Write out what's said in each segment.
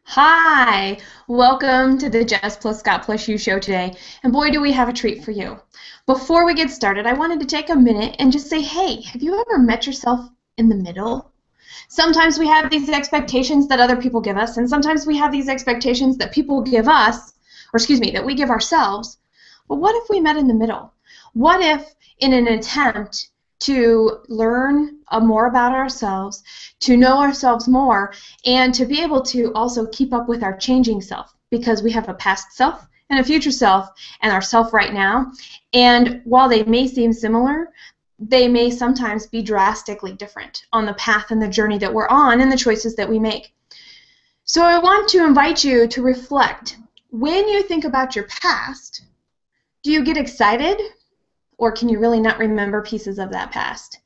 Hi, welcome to the Jess plus Scott plus you show today, and boy do we have a treat for you. Before we get started, I wanted to take a minute and just say, hey, have you ever met yourself in the middle? Sometimes we have these expectations that other people give us, and sometimes we have these expectations that people give us, or excuse me, that we give ourselves. But what if we met in the middle? What if, in an attempt to learn more about ourselves, to know ourselves more, and to be able to also keep up with our changing self, because we have a past self and a future self and our self right now, and while they may seem similar, they may sometimes be drastically different on the path and the journey that we're on and the choices that we make. So I want to invite you to reflect. When you think about your past, do you get excited? Or can you really not remember pieces of that past?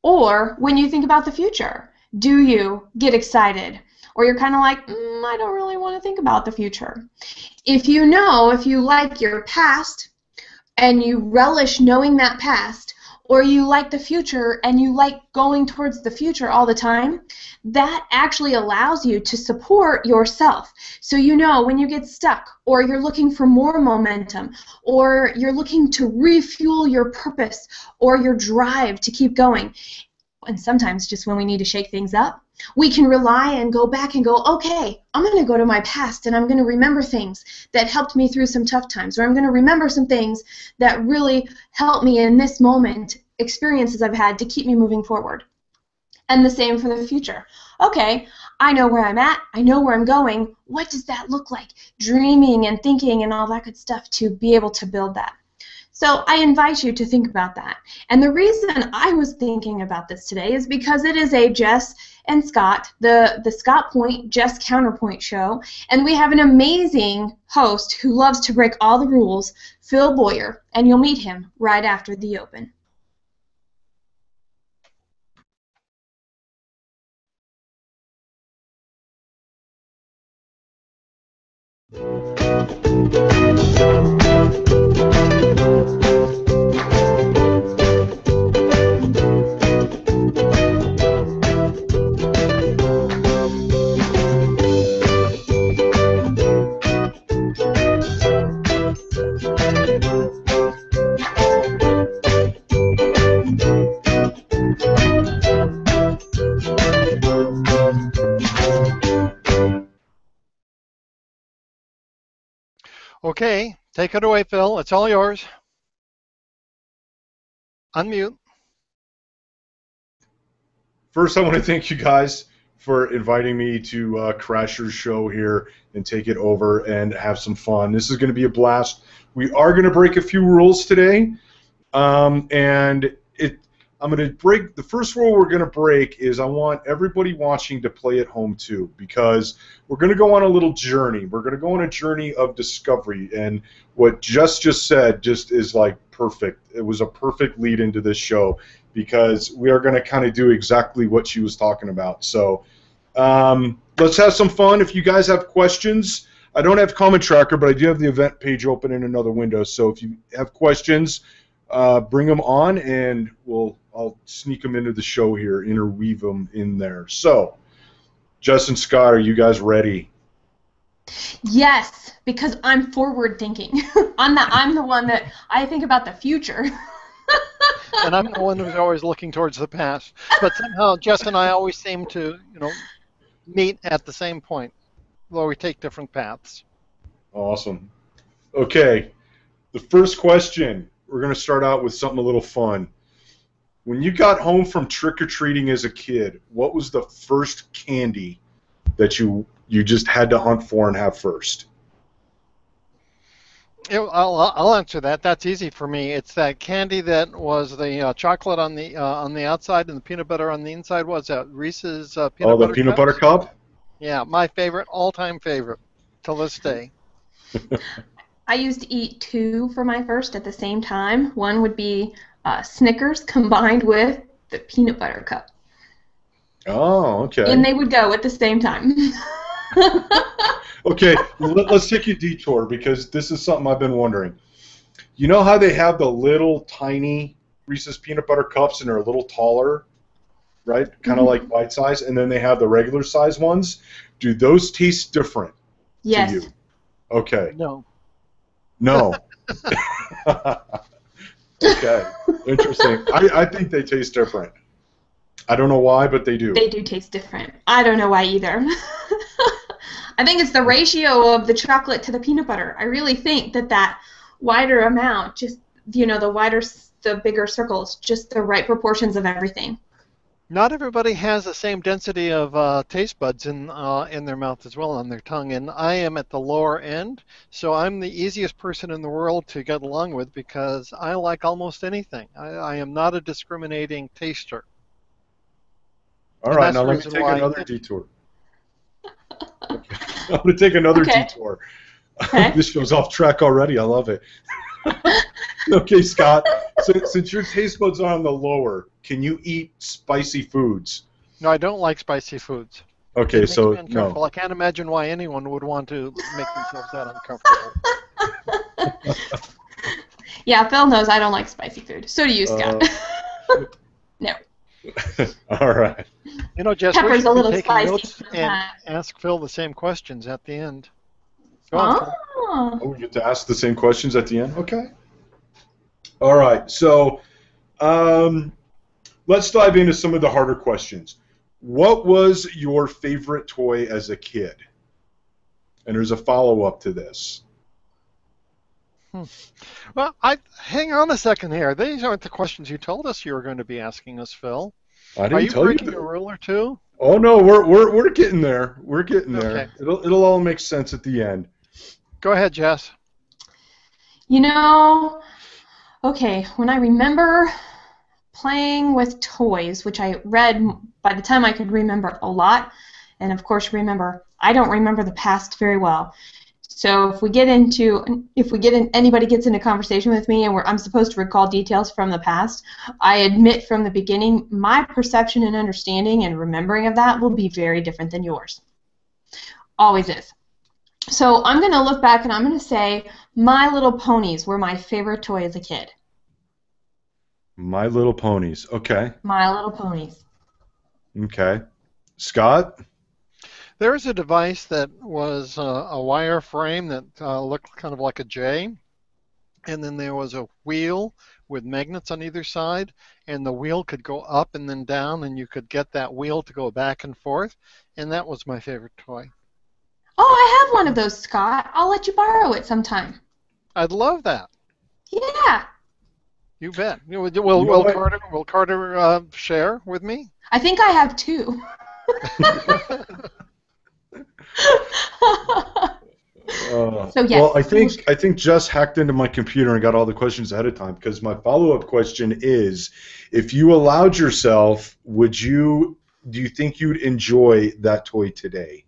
Or when you think about the future, do you get excited? Or you're kind of like, I don't really want to think about the future. If you like your past and you relish knowing that past, or you like the future and you like going towards the future all the time, that actually allows you to support yourself. So when you get stuck, or you're looking for more momentum, or you're looking to refuel your purpose or your drive to keep going, and sometimes just when we need to shake things up, we can rely and go back and go, okay, I'm going to go to my past and I'm going to remember things that helped me through some tough times, or I'm going to remember some things that really helped me in this moment, experiences I've had to keep me moving forward. And the same for the future. Okay, I know where I'm at, I know where I'm going, what does that look like? Dreaming and thinking and all that good stuff to be able to build that. So I invite you to think about that. And the reason I was thinking about this today is because it is a Jess and Scott, the Scott Point, Jess Counterpoint show, and we have an amazing host who loves to break all the rules, Phil Boyer, and you'll meet him right after the open. Okay, take it away, Phil. It's all yours. Unmute. First, I want to thank you guys for inviting me to crash your show here and take it over and have some fun. This is going to be a blast. We are going to break a few rules today, I'm going to break. The first rule we're going to break is I want everybody watching to play at home too, because we're going to go on a little journey. We're going to go on a journey of discovery, and what Jess just said just is like perfect. It was a perfect lead into this show, because we are going to kind of do exactly what she was talking about. So let's have some fun. If you guys have questions, I don't have Comment Tracker, but I do have the event page open in another window. So if you have questions, bring them on, and I'll sneak them into the show here, interweave them in there. So, Jess and Scott, are you guys ready? Yes, because I'm forward thinking. I'm the one that I think about the future. And I'm the one who's always looking towards the past. But somehow Jess and I always seem to, meet at the same point, though we take different paths. Awesome. Okay, the first question, we're going to start out with something a little fun. When you got home from trick-or-treating as a kid, what was the first candy that you just had to hunt for and have first? I'll answer that. That's easy for me. It's that candy that was the chocolate on the outside and the peanut butter on the inside. What's that? Reese's peanut butter Oh, the peanut butter cup? Yeah, my favorite, all-time favorite, till this day. I used to eat two for my first at the same time. One would be Snickers combined with the peanut butter cup. Oh, okay. And they would go at the same time. Okay, let's take a detour, because this is something I've been wondering. You know how they have the little tiny Reese's peanut butter cups and they're a little taller? right? Kind of like bite size, and then they have the regular size ones. Do those taste different to Yes. you? Okay. No. No. Okay. Interesting. I think they taste different. I don't know why, but they do. They do taste different. I don't know why either. I think it's the ratio of the chocolate to the peanut butter. I really think that wider amount, just, the bigger circles, just the right proportions of everything. Not everybody has the same density of taste buds in their mouth as well, on their tongue, and I am at the lower end, so I'm the easiest person in the world to get along with because I like almost anything. I am not a discriminating taster. All And right, that's now the let me reason take why another detour. Okay. I'm going to take another detour. Okay. This show's off track already. I love it. Okay, Scott, since your taste buds are on the lower, can you eat spicy foods? No, I don't like spicy foods. Okay, It makes so me uncomfortable. I can't imagine why anyone would want to make themselves that uncomfortable. Yeah, Phil knows I don't like spicy food. So do you, Scott. No. All right. You know, Jess, Pepper's we a should be little taking spicy notes and sometimes. ask Phil the same questions at the end. Go on, Phil. Oh. Oh, we get to ask the same questions at the end? Okay. All right, so let's dive into some of the harder questions. What was your favorite toy as a kid? And there's a follow-up to this. Well, hang on a second here. These aren't the questions you told us you were going to be asking us, Phil. I Are didn't you tell you breaking that. a rule or two? Oh no, we're getting there. We're getting there. Okay. It'll all make sense at the end. Go ahead, Jess. Okay, when I remember playing with toys, which I read by the time I could remember a lot, and of course I don't remember the past very well. So if anybody gets into conversation with me and I'm supposed to recall details from the past, I admit from the beginning my perception and understanding and remembering of that will be very different than yours. Always is. So I'm going to look back and I'm going to say My Little Ponies were my favorite toy as a kid. My Little Ponies. Okay. My Little Ponies. Okay. Scott? There was a device that was a wire frame that looked kind of like a J, and then there was a wheel with magnets on either side, and the wheel could go up and then down, and you could get that wheel to go back and forth, and that was my favorite toy. Oh, I have one of those, Scott. I'll let you borrow it sometime. I'd love that. Yeah. You bet. Will Carter share with me? I think I have two. So yes. Well, I think Jess hacked into my computer and got all the questions ahead of time, because my follow-up question is, if you allowed yourself, do you think you'd enjoy that toy today?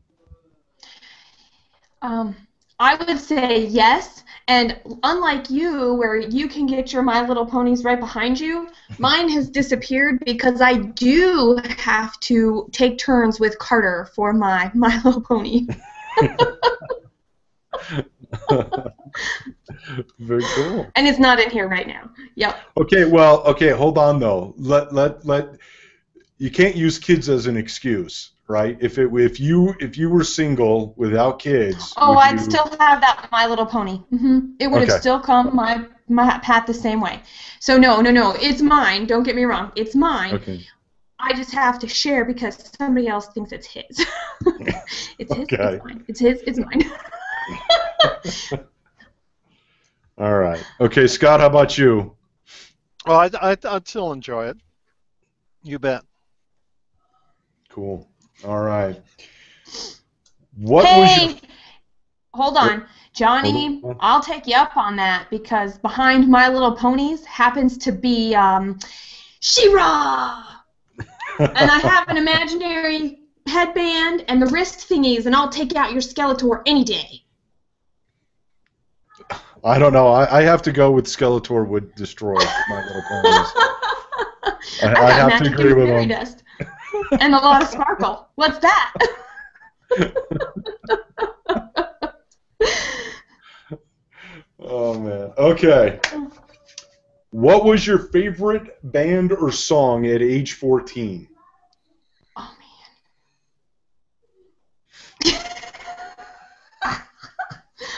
I would say yes, and unlike you, where you can get your My Little Ponies right behind you, mine has disappeared because I do have to take turns with Carter for my My Little Pony. Very cool. And it's not in here right now. Yep. Okay, hold on though. You can't use kids as an excuse, right? If you were single without kids, I'd still have that My Little Pony. It would have still come my path the same way. So no, it's mine. Don't get me wrong, it's mine. Okay. I just have to share because somebody else thinks it's his. It's his. Okay. It's mine. It's his. It's mine. All right. Okay, Scott, how about you? Well, I'd still enjoy it. You bet. Cool. All right. Hold on. Johnny, I'll take you up on that because behind My Little Ponies happens to be She-Ra! And I have an imaginary headband and the wrist thingies, and I'll take out your Skeletor any day. I don't know. I have to go with Skeletor would destroy My Little Ponies. I have to agree with him. Dust. And a lot of sparkle. What's that? Oh, man. Okay. What was your favorite band or song at age 14?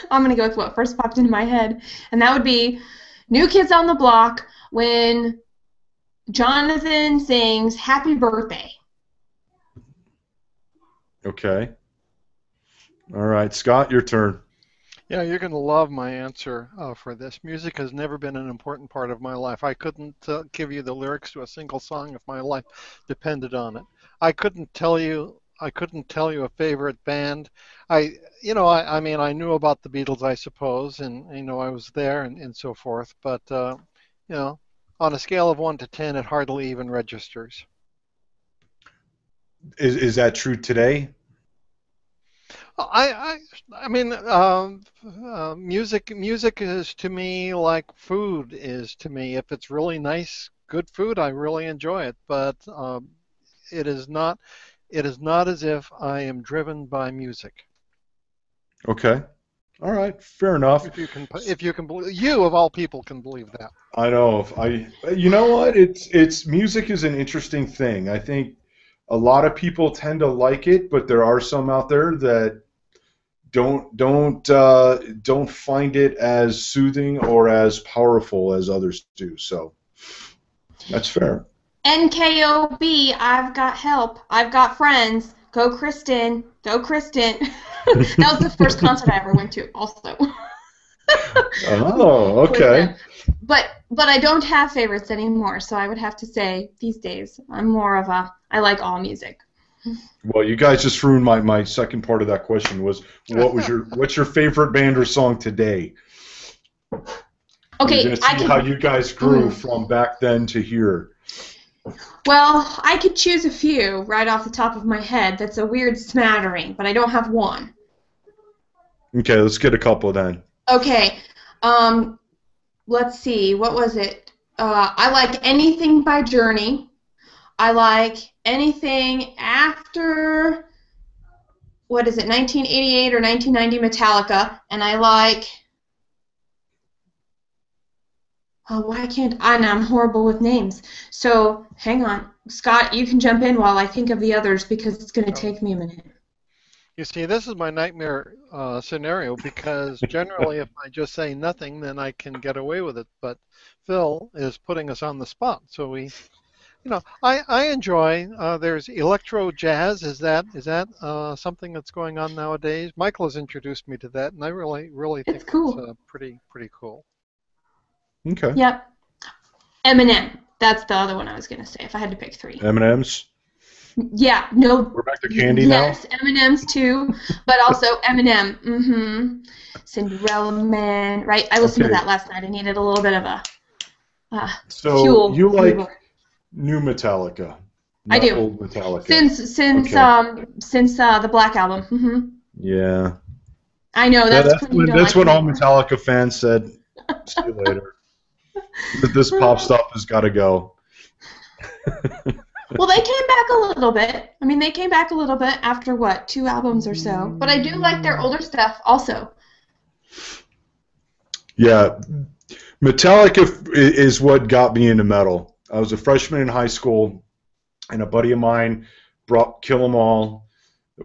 I'm going to go with what first popped into my head, and that would be New Kids on the Block when Jonathan sings Happy Birthday. Okay. All right, Scott, your turn. Yeah, you're going to love my answer for this. Music has never been an important part of my life. I couldn't give you the lyrics to a single song if my life depended on it. I couldn't tell you. I couldn't tell you a favorite band. I mean, I knew about the Beatles, I suppose, and I was there and so forth. But on a scale of 1 to 10, it hardly even registers. Is that true today? I mean, music is to me like food is to me. If it's really nice, good food, I really enjoy it. But it is not, it is not as if I am driven by music. Okay. All right, fair enough. If you can believe, you of all people can believe that. I know. You know what? It's music is an interesting thing. I think a lot of people tend to like it, but there are some out there that don't find it as soothing or as powerful as others do. So that's fair. NKOB, I've got help. I've got friends. Go Kristen. Go Kristen. That was the first concert I ever went to, also. Oh, okay. But I don't have favorites anymore, so I would have to say these days I'm more of a I like all music. Well, you guys just ruined my second part of that question. Was what's your favorite band or song today? Okay, you're gonna see how you guys grew from back then to here. Well, I could choose a few right off the top of my head. That's a weird smattering, but I don't have one. Okay, let's get a couple then. Okay, let's see. What was it? I like anything by Journey. I like anything after, what is it, 1988 or 1990 Metallica, and I like, why can't, I'm horrible with names. So, hang on. Scott, you can jump in while I think of the others because it's going to take me a minute. You see, this is my nightmare scenario because generally if I just say nothing, then I can get away with it. But Phil is putting us on the spot, so I enjoy. There's electro jazz. Is that something that's going on nowadays? Michael has introduced me to that, and I really think cool. It's pretty cool. Okay. Yep. Eminem. That's the other one I was gonna say if I had to pick three. M&M's. Yeah. No. We're back to candy now. Yes, M&M's too, but also Eminem. Cinderella Man. Right. I listened to that last night. I needed a little bit of a so fuel. You like new Metallica? I do. Old Metallica. Since the Black Album. Yeah. I know that's what all Metallica fans said. See you later. This pop stuff has got to go. Well, they came back a little bit. I mean, they came back a little bit after, 2 albums or so. But I do like their older stuff also. Yeah. Metallica is what got me into metal. I was a freshman in high school, and a buddy of mine brought Kill 'Em All,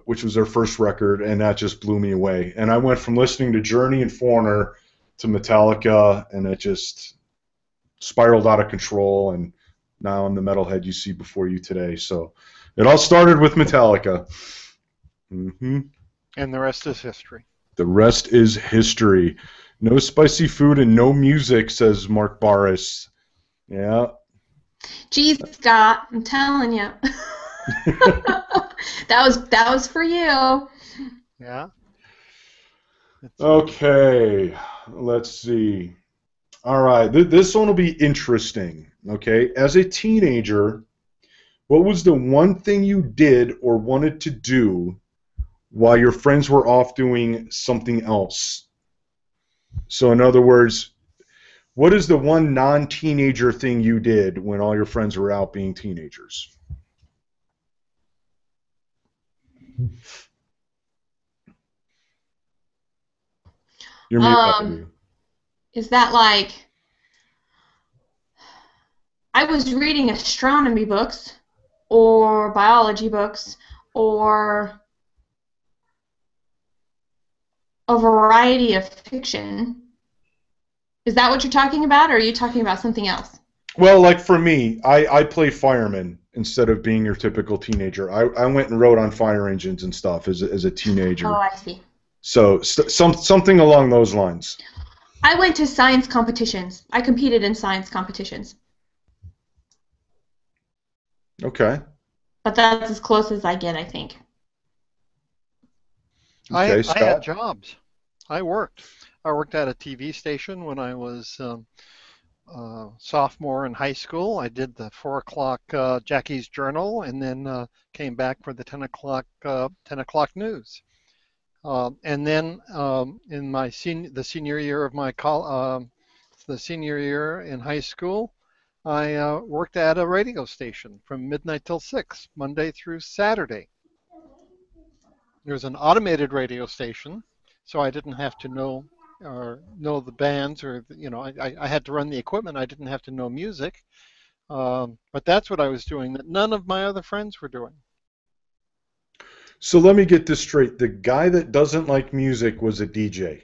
which was their first record, and that just blew me away. And I went from listening to Journey and Foreigner to Metallica, and it just spiraled out of control, and now I'm the metalhead you see before you today. So it all started with Metallica. And the rest is history. The rest is history. No spicy food and no music, says Mark Barris. Yeah. Geez, Scott, I'm telling you. that was for you. Yeah. Okay, let's see. All right, this one will be interesting. Okay, as a teenager, what was the one thing you did or wanted to do while your friends were off doing something else? So, in other words, what is the one non-teenager thing you did when all your friends were out being teenagers? You're muted. Is that like I was reading astronomy books or biology books or a variety of fiction. Is that what you're talking about, or are you talking about something else? Well, like for me, I play fireman instead of being your typical teenager. I went and wrote on fire engines and stuff as a Oh, teenager. I see. So something along those lines. I went to science competitions. I competed in science competitions. Okay. But that's as close as I get, I think. Okay, I had Scott. jobs. I worked. I worked at a TV station when I was sophomore in high school. I did the 4 o'clock Jackie's Journal, and then came back for the 10 o'clock news. And then in my the senior year of the senior year in high school, I worked at a radio station from midnight till 6, Monday through Saturday. There was an automated radio station, so I didn't have to know the bands, or I had to run the equipment. I didn't have to know music, but that's what I was doing that none of my other friends were doing. So let me get this straight. The guy that doesn't like music was a DJ.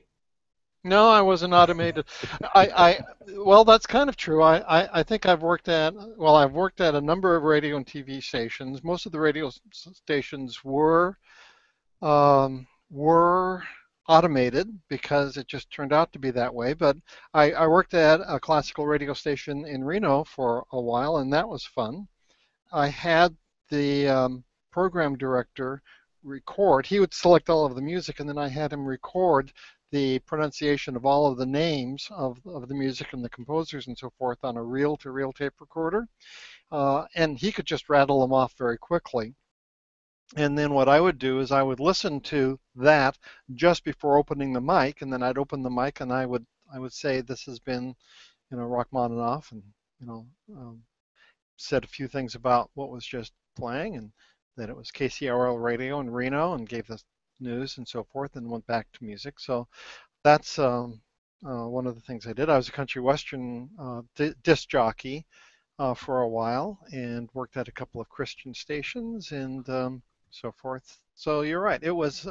No, I wasn't automated. Well, that's kind of true. I think I've worked at a number of radio and TV stations. Most of the radio stations were automated because it just turned out to be that way. But I worked at a classical radio station in Reno for a while, and that was fun. I had the program director record. He would select all of the music, and then I had him record the pronunciation of all of the names of the music and the composers and so forth on a reel-to-reel tape recorder. And he could just rattle them off very quickly. And then what I would do is I would listen to that just before opening the mic, and then I'd open the mic and I would say, this has been, Rachmaninoff, and said a few things about what was just playing, and that it was KCRL radio in Reno, and gave the news and so forth, and went back to music. So that's one of the things I did. I was a country western disc jockey for a while, and worked at a couple of Christian stations and so forth. So you're right. It was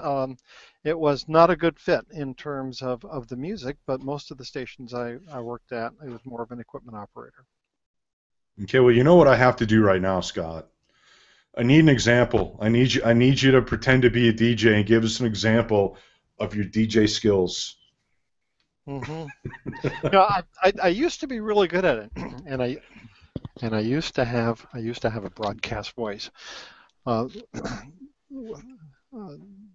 not a good fit in terms of the music, but most of the stations I worked at, it was more of an equipment operator. Okay, well, you know what I have to do right now, Scott? I need an example. I need you to pretend to be a DJ and give us an example of your DJ skills. Mm-hmm. I used to be really good at it, and I used to have a broadcast voice.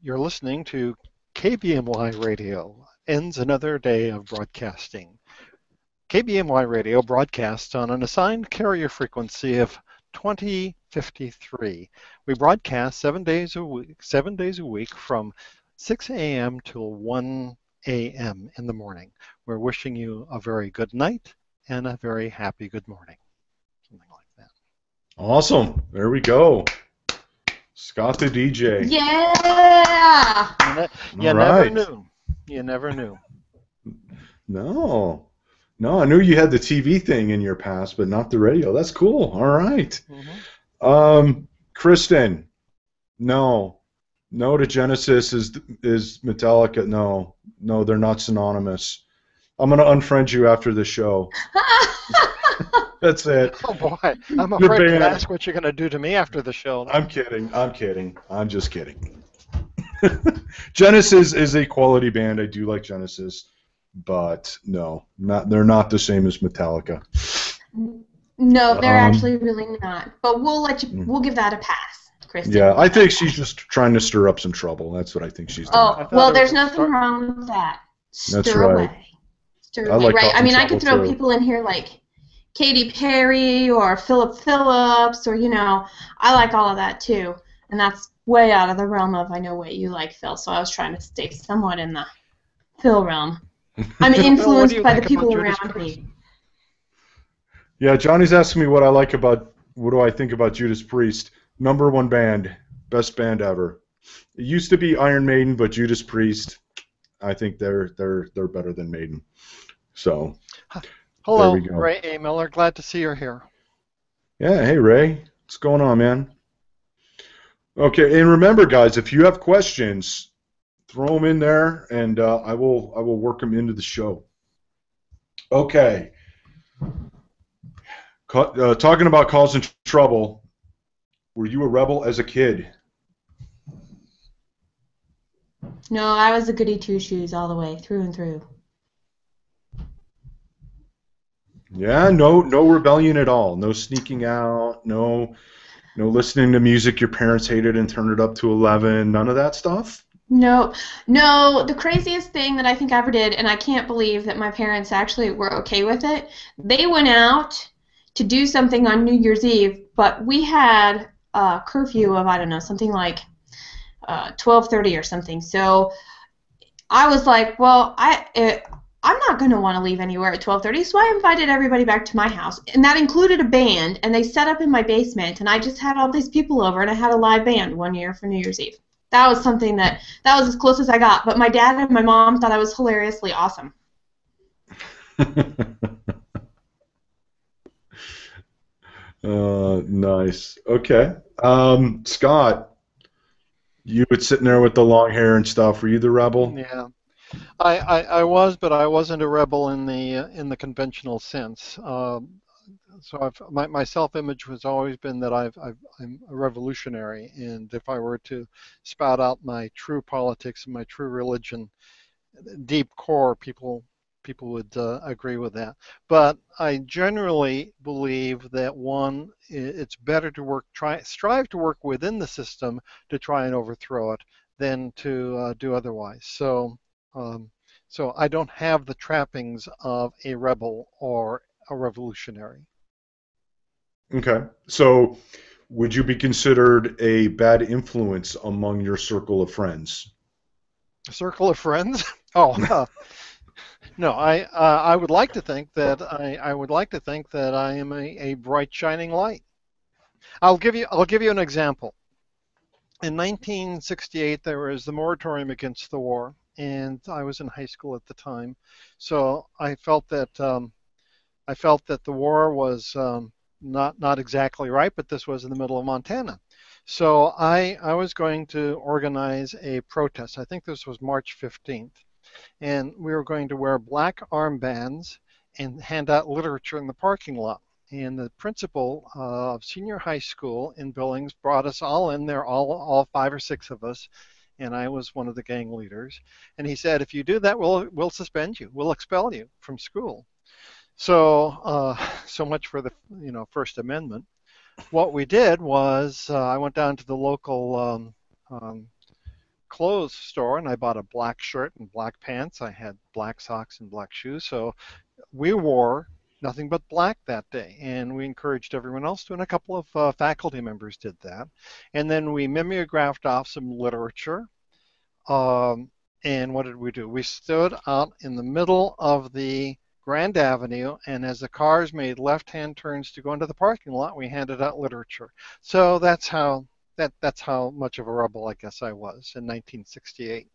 You're listening to KBMY Radio. Ends another day of broadcasting. KBMY Radio broadcasts on an assigned carrier frequency of 2053. We broadcast 7 days a week from 6 a.m. till 1 a.m. in the morning. We're wishing you a very good night and a very happy good morning. Something like that. Awesome. There we go. Scott the DJ. Yeah! You never knew. You never knew. No, I knew you had the TV thing in your past, but not the radio. That's cool. All right. Mm-hmm. Kristen, no to Genesis is Metallica. No, they're not synonymous. I'm gonna unfriend you after the show. That's it. Oh boy, I'm afraid to ask what you're gonna do to me after the show. I'm kidding. I'm just kidding. Genesis is a quality band. I do like Genesis. But no, they're not the same as Metallica. No, they're actually really not. But we'll give that a pass, Kristen. Yeah, I think she's just trying to stir up some trouble. That's what I think she's doing. Oh, well, there's nothing wrong with that. That's right. Stir away, right? I mean, I could throw people in here like Katy Perry or Philip Phillips, or I like all of that too, and that's way out of the realm of I know what you like, Phil. So I was trying to stay somewhat in the Phil realm. I'm influenced by the people around me. Yeah, Johnny's asking me what do I think about Judas Priest. #1 band, best band ever. It used to be Iron Maiden, but Judas Priest, I think they're better than Maiden. So, hello, there we go. Ray A. Miller. Glad to see you're here. Yeah, hey Ray, what's going on, man? Okay, and remember, guys, if you have questions, throw them in there, and I will work them into the show. Okay. Talking about causing trouble, were you a rebel as a kid? No, I was a goody two-shoes all the way, through and through. Yeah, no rebellion at all. No sneaking out. No listening to music your parents hated and turned it up to 11. None of that stuff. No, the craziest thing that I think I ever did, and I can't believe that my parents actually were okay with it, they went out to do something on New Year's Eve, but we had a curfew of, I don't know, something like 12:30 or something. So I was like, well, I'm not going to want to leave anywhere at 12:30, so I invited everybody back to my house, and that included a band, and they set up in my basement, and I just had all these people over, and I had a live band one year for New Year's Eve. That was something that was as close as I got, but my dad and my mom thought I was hilariously awesome. Nice. Okay. Scott, you were sitting there with the long hair and stuff. Were you the rebel? Yeah, I was, but I wasn't a rebel in the conventional sense. So my self-image has always been that I'm a revolutionary, and if I were to spout out my true politics and my true religion, deep core, people would agree with that. But I generally believe that it's better to strive to work within the system to try and overthrow it than to do otherwise. So I don't have the trappings of a rebel or a revolutionary. Okay. So would you be considered a bad influence among your circle of friends? Circle of friends? Oh, no. I would like to think that I am a bright shining light. I'll give you an example. In 1968, there was the moratorium against the war, and I was in high school at the time, so I felt that the war was not exactly right, but this was in the middle of Montana. So I was going to organize a protest. I think this was March 15th. And we were going to wear black armbands and hand out literature in the parking lot. And the principal of senior high school in Billings brought us all in there, all 5 or 6 of us, and I was one of the gang leaders. And he said, if you do that, we'll suspend you. We'll expel you from school. So so much for the First Amendment. What we did was I went down to the local clothes store and I bought a black shirt and black pants. I had black socks and black shoes. So we wore nothing but black that day, and we encouraged everyone else to, and a couple of faculty members did that. And then we mimeographed off some literature. And what did we do? We stood out in the middle of the Grand Avenue, and as the cars made left-hand turns to go into the parking lot, we handed out literature. So that's how much of a rebel I guess I was in 1968.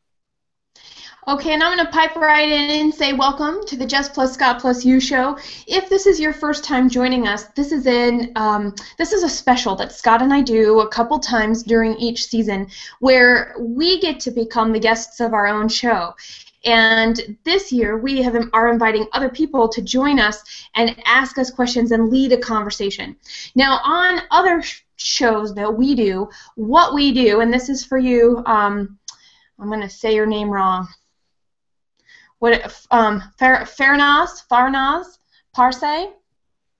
Okay, and I'm going to pipe right in and say welcome to the Jess plus Scott plus You show. If this is your first time joining us, this is a special that Scott and I do a couple times during each season where we get to become the guests of our own show. And this year we are inviting other people to join us and ask us questions and lead a conversation. Now, on other shows that we do, what we do, and this is for you, I'm going to say your name wrong. Farnaz,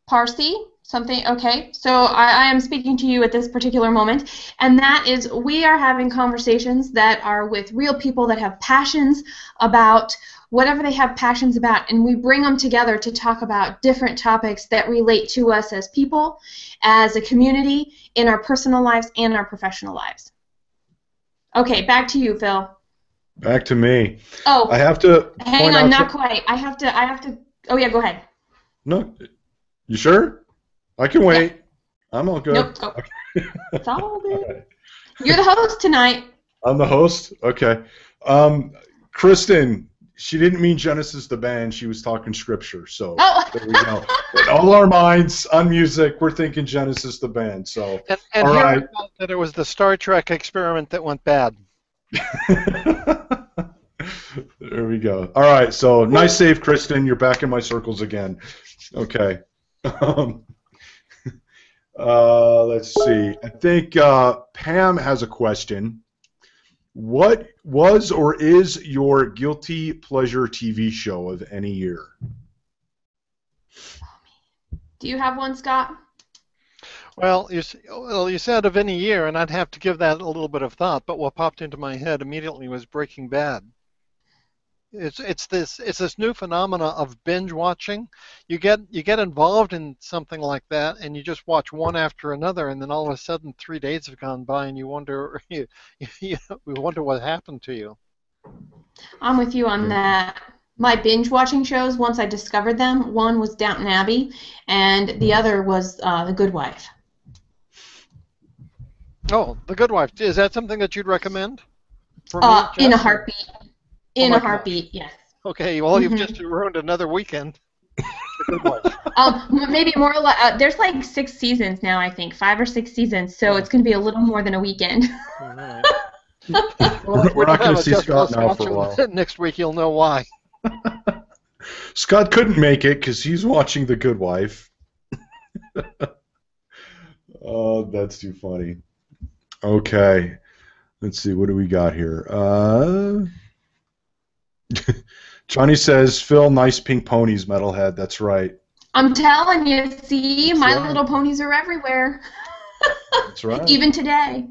Parsi, something, okay. So I am speaking to you at this particular moment, and that is we are having conversations that are with real people that have passions about whatever they have passions about, and we bring them together to talk about different topics that relate to us as people, as a community, in our personal lives and our professional lives. Okay, back to you, Phil. Back to me. Oh, I have to hang on, not quite. I have to. Oh yeah, go ahead. No, you sure? I can wait. Yeah. I'm all good. Nope. Go. Okay. It's all good. Right. You're the host tonight. I'm the host. Okay. Kristen, she didn't mean Genesis the band. She was talking scripture. So there we go. In all our minds on music, we're thinking Genesis the band. So and all right. That it was the Star Trek experiment that went bad. There we go. All right, so nice save, Kristen. You're back in my circles again. Okay. Um, let's see. I think Pam has a question. What was or is your guilty pleasure TV show of any year? Do you have one, Scott? Well, you said of any year, and I'd have to give that a little bit of thought. But what popped into my head immediately was Breaking Bad. It's this new phenomena of binge watching. You get involved in something like that, and you just watch one after another, and then all of a sudden 3 days have gone by, and you wonder we wonder what happened to you. I'm with you on that. My binge watching shows, once I discovered them, one was Downton Abbey, and the other was The Good Wife. Oh, The Good Wife. Is that something that you'd recommend for me, In a Jess? heartbeat. In a heartbeat, yes. Okay, well, you've just ruined another weekend. The Good Wife. Maybe more. There's like 6 seasons now, I think, 5 or 6 seasons. So it's going to be a little more than a weekend. All right. We're not going to see Scott now for a while. Next week, you'll know why. Scott couldn't make it because he's watching The Good Wife. Oh, that's too funny. Okay, let's see. What do we got here? Johnny says, Phil, nice pink ponies, metalhead. That's right. I'm telling you, see, That's My right. Little Ponies are everywhere. That's right. Even today.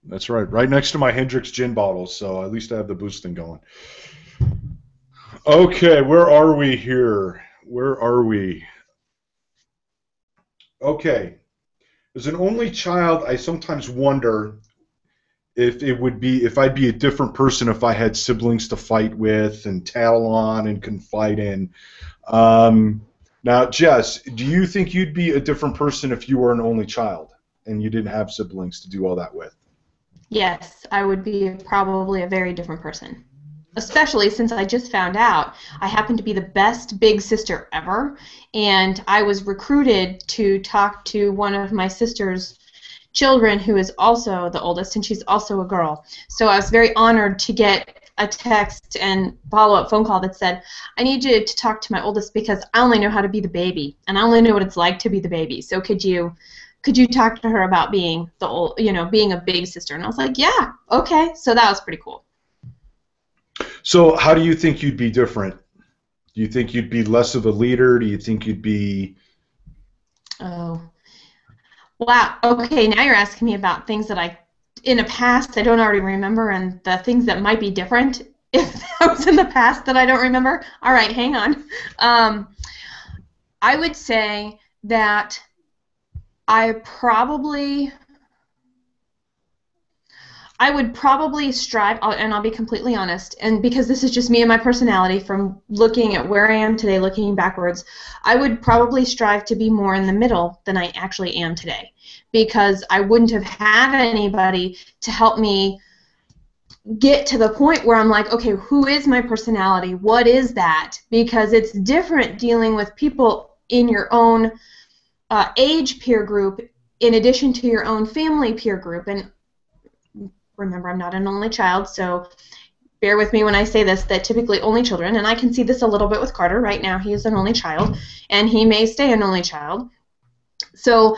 That's right. Right next to my Hendrix gin bottle, so at least I have the boosting going. Okay, where are we here? Where are we? Okay. As an only child, I sometimes wonder if I'd be a different person if I had siblings to fight with and tattle on and confide in. Now, Jess, do you think you'd be a different person if you were an only child and you didn't have siblings to do all that with? Yes, I would be probably a very different person. Especially since I just found out I happen to be the best big sister ever, and I was recruited to talk to one of my sister's children who is also the oldest, and she's also a girl. So I was very honored to get a text and follow-up phone call that said, I need you to talk to my oldest because I only know how to be the baby, and I only know what it's like to be the baby. So could you talk to her about being being a big sister? And I was like, yeah, okay. So that was pretty cool. So how do you think you'd be different? Do you think you'd be less of a leader? Do you think you'd be... Oh. Wow. Okay, now you're asking me about things that in the past I don't already remember, and the things that might be different if that was in the past that I don't remember. All right, hang on. I would say that I would probably strive, and I'll be completely honest, and because this is just me and my personality from looking at where I am today, looking backwards, I would probably strive to be more in the middle than I actually am today, because I wouldn't have had anybody to help me get to the point where I'm like, okay, who is my personality? What is that? Because it's different dealing with people in your own age peer group in addition to your own family peer group. And remember, I'm not an only child, so bear with me when I say this, that typically only children, and I can see this a little bit with Carter right now, he is an only child, and he may stay an only child. So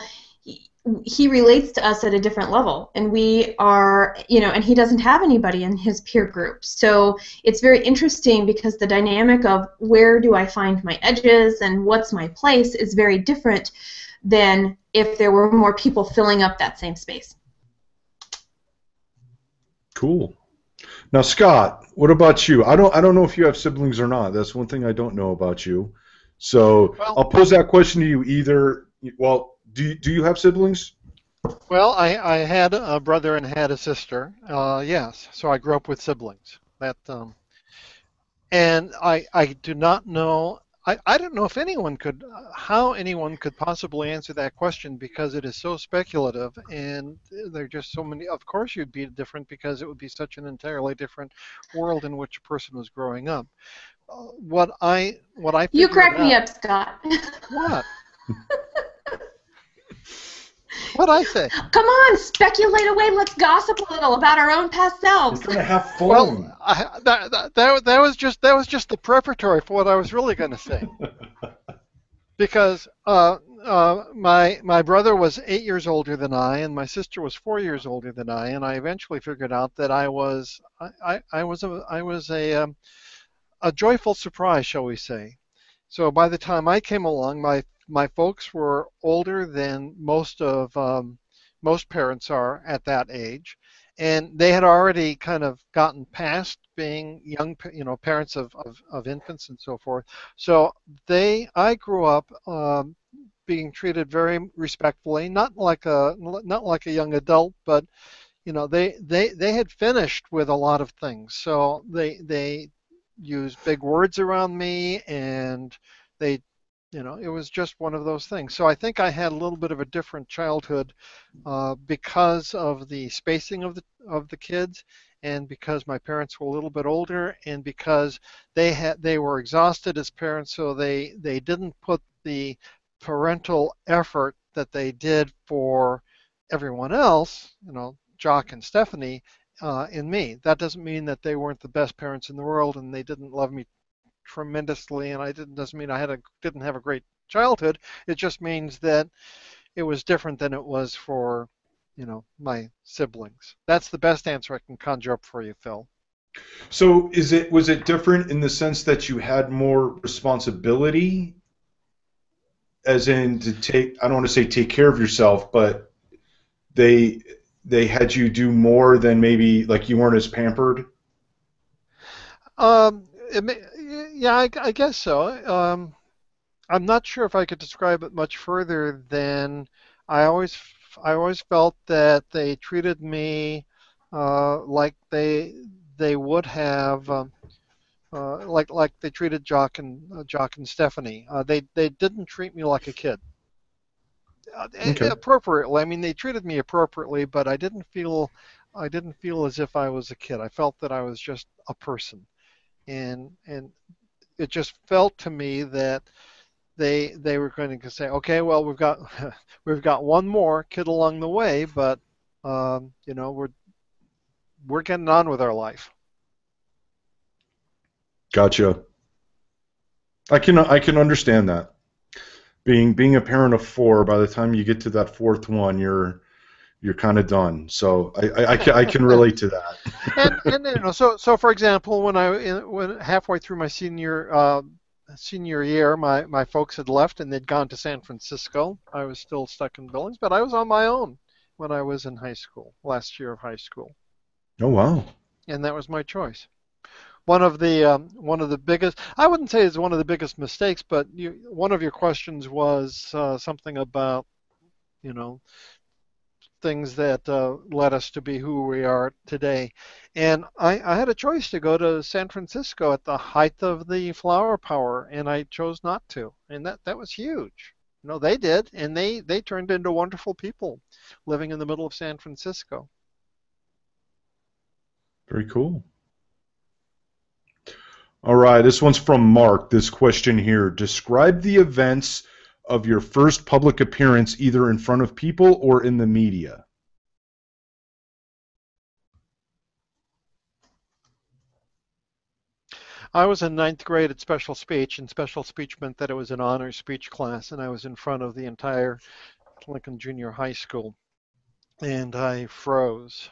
he relates to us at a different level, and we are, and he doesn't have anybody in his peer group. So it's very interesting because the dynamic of where do I find my edges and what's my place is very different than if there were more people filling up that same space. Cool. Now, Scott, what about you? I don't know if you have siblings or not. That's one thing I don't know about you. So Well, I'll pose that question to you either. Well, do you have siblings? Well, I had a brother and had a sister. Yes, so I grew up with siblings. And I do not know. I don't know if how anyone could possibly answer that question because it is so speculative and there are just so many. Of course, you'd be different because it would be such an entirely different world in which a person was growing up. What I You figured crack me out- up, Scott. What? What'd I say? Come on, speculate away. Let's gossip a little about our own past We're selves. trying to have Well, fun. that was just the preparatory for what I was really going to say. Because my brother was 8 years older than I, and my sister was 4 years older than I, and I eventually figured out that I was a joyful surprise, shall we say. So by the time I came along, my folks were older than most parents are at that age, and they had already kind of gotten past being young, parents of infants and so forth. So I grew up being treated very respectfully, not like a young adult, but they had finished with a lot of things, so they used big words around me, and they it was just one of those things. So I think I had a little bit of a different childhood because of the spacing of the kids, and because my parents were a little bit older, and because they were exhausted as parents, so they didn't put the parental effort that they did for everyone else, Jock and Stephanie, in me. That doesn't mean that they weren't the best parents in the world and they didn't love me tremendously, and doesn't mean didn't have a great childhood. It just means that it was different than it was for, my siblings. That's the best answer I can conjure up for you, Phil. So was it different in the sense that you had more responsibility, as in to take, I don't want to say take care of yourself, but they they had you do more than maybe like you weren't as pampered? Um, yeah, I guess so. I'm not sure if I could describe it much further than I always I always felt that they treated me like they would have like they treated Jock and Stephanie. They didn't treat me like a kid. Okay. Appropriately. I mean, they treated me appropriately, but I didn't feel as if I was a kid. I felt that I was just a person, and it just felt to me that they were going to say, okay, well, we've got one more kid along the way, but we're getting on with our life. Gotcha. I can understand that. Being a parent of four, by the time you get to that fourth one, you're kind of done. So I can relate to that. And so for example, when halfway through my senior year, my folks had left and they'd gone to San Francisco. I was still stuck in Billings, but I was on my own when I was in high school, last year of high school, Oh wow. and that was my choice. One of the biggest, I wouldn't say it's one of the biggest mistakes, but one of your questions was something about you know things that led us to be who we are today. And I had a choice to go to San Francisco at the height of the flower power, and I chose not to. And that was huge. They did, and they turned into wonderful people living in the middle of San Francisco. Very cool. All right, this one's from Mark. This question here: describe the events of your first public appearance, either in front of people or in the media. I was in ninth grade at special speech, and special speech meant that it was an honors speech class, and I was in front of the entire Lincoln Junior High School, and I froze.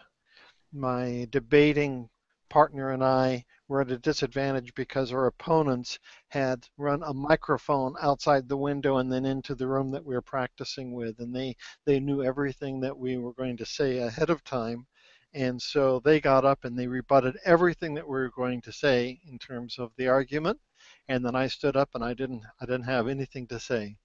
My debating partner and I were at a disadvantage because our opponents had run a microphone outside the window and then into the room that we were practicing with, and they knew everything that we were going to say ahead of time. And so they got up and they rebutted everything that we were going to say in terms of the argument. And then I stood up and I didn't have anything to say.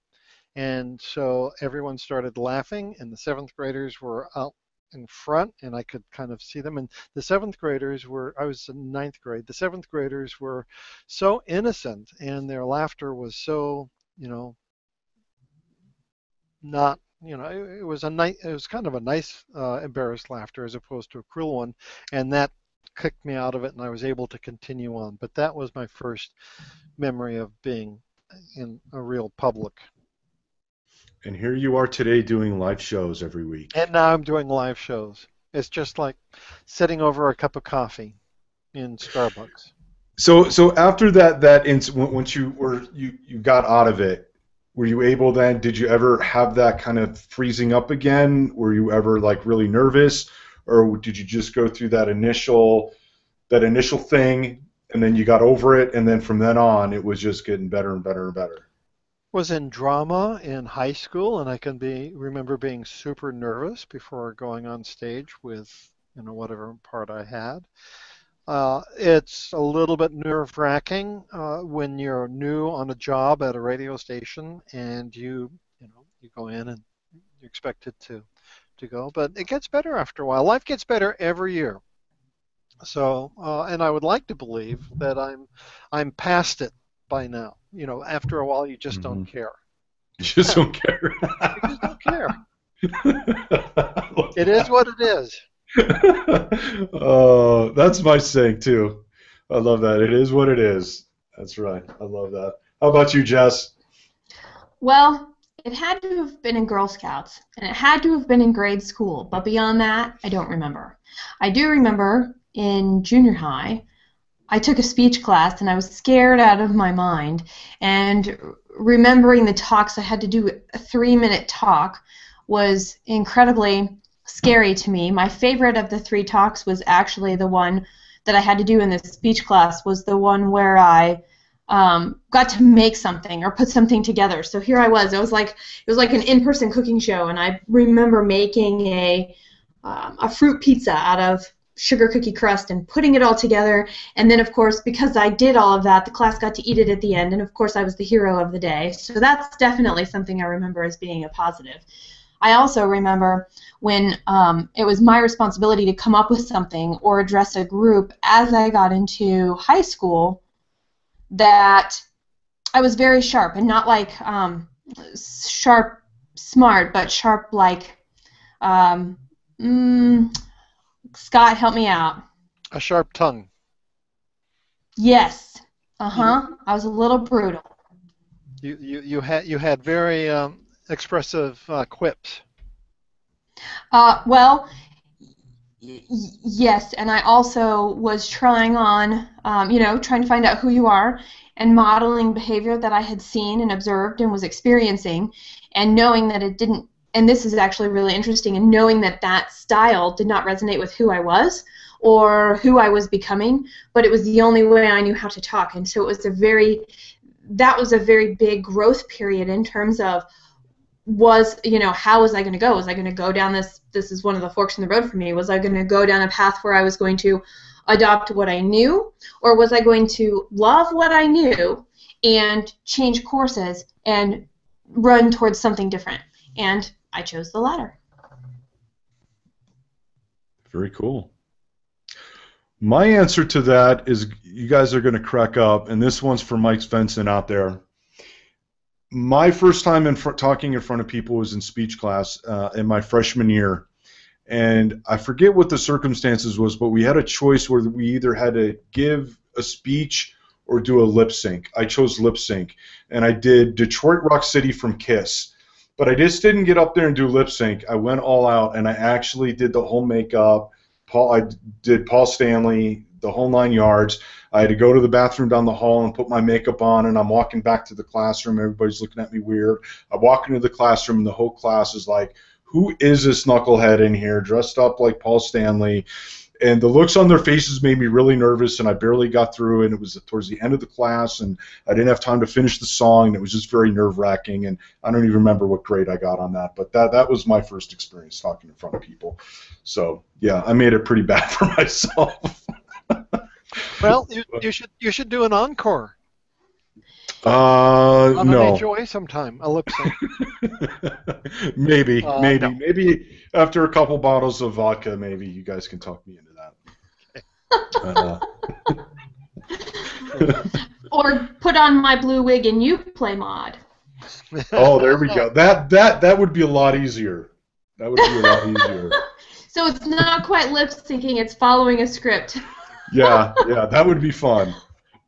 And so everyone started laughing, and the seventh graders were out in front, and I could kind of see them. And the seventh graders I was in ninth grade, the seventh graders were so innocent, and their laughter was so, not, it was kind of a nice, embarrassed laughter as opposed to a cruel one. And that kicked me out of it, and I was able to continue on. But that was my first memory of being in a real public. And here you are today doing live shows every week. And now I'm doing live shows. It's just like sitting over a cup of coffee in Starbucks. So after that incident, once you got out of it, were you able then? Did you ever have that kind of freezing up again? Were you ever like really nervous, or did you just go through that initial thing and then you got over it, and then from then on it was just getting better and better and better? Was in drama in high school, and I can remember being super nervous before going on stage with whatever part I had. It's a little bit nerve-wracking when you're new on a job at a radio station, and you go in and you expect it to go, but it gets better after a while. Life gets better every year. So, and I would like to believe that I'm past it by now. After a while, you just don't care. You just don't care. You just don't care. It is what it is. Oh, that's my saying too. I love that. It is what it is. That's right. I love that. How about you, Jess? Well, it had to have been in Girl Scouts, and it had to have been in grade school, but beyond that, I don't remember. I do remember in junior high, I took a speech class, and I was scared out of my mind, and remembering the talks, I had to do a 3-minute talk, was incredibly scary to me. My favorite of the 3 talks was actually the one that I had to do in this speech class, was the one where I got to make something or put something together. So here I was. It was like an in-person cooking show, and I remember making a fruit pizza out of sugar cookie crust and putting it all together. And then, of course, because I did all of that, the class got to eat it at the end, and of course I was the hero of the day. So that's definitely something I remember as being a positive. I also remember when it was my responsibility to come up with something or address a group as I got into high school, that I was very sharp, and not like sharp smart, but sharp like Scott, help me out. A sharp tongue. Yes. I was a little brutal. You had very expressive quips. Well, yes, and I also was trying on, trying to find out who you are and modeling behavior that I had seen and observed and was experiencing, and knowing that it didn't, and this is actually really interesting, and knowing that that style did not resonate with who I was or who I was becoming, but it was the only way I knew how to talk. And so it was that was a very big growth period in terms of how was I going to go? Was I going to go down this is one of the forks in the road for me, was I going to go down a path where I was going to adopt what I knew, or was I going to love what I knew and change courses and run towards something different? And I chose the latter. Very cool. My answer to that is, you guys are going to crack up, and this one's for Mike Svensson out there. My first time talking in front of people was in speech class in my freshman year, and I forget what the circumstances was, but we had a choice where we either had to give a speech or do a lip sync. I chose lip sync, and I did Detroit Rock City from Kiss, but I just didn't get up there and do lip sync. I went all out, and I actually did the whole makeup. I did Paul Stanley, the whole 9 yards. I had to go to the bathroom down the hall and put my makeup on, and I'm walking back to the classroom. Everybody's looking at me weird. I walk into the classroom, and the whole class is like, who is this knucklehead in here dressed up like Paul Stanley? And the looks on their faces made me really nervous, and I barely got through, and it was towards the end of the class, and I didn't have time to finish the song, and it was just very nerve-wracking, and I don't even remember what grade I got on that, but that was my first experience talking in front of people. So, yeah, I made it pretty bad for myself. Well, you should do an encore. No. On an HOA sometime, a lip sync. Maybe No. maybe after a couple bottles of vodka, maybe you guys can talk me into that. Or put on my blue wig and you play mod. Oh, there we go. That would be a lot easier. That would be a lot easier. So it's not quite lip syncing; it's following a script. Yeah, that would be fun.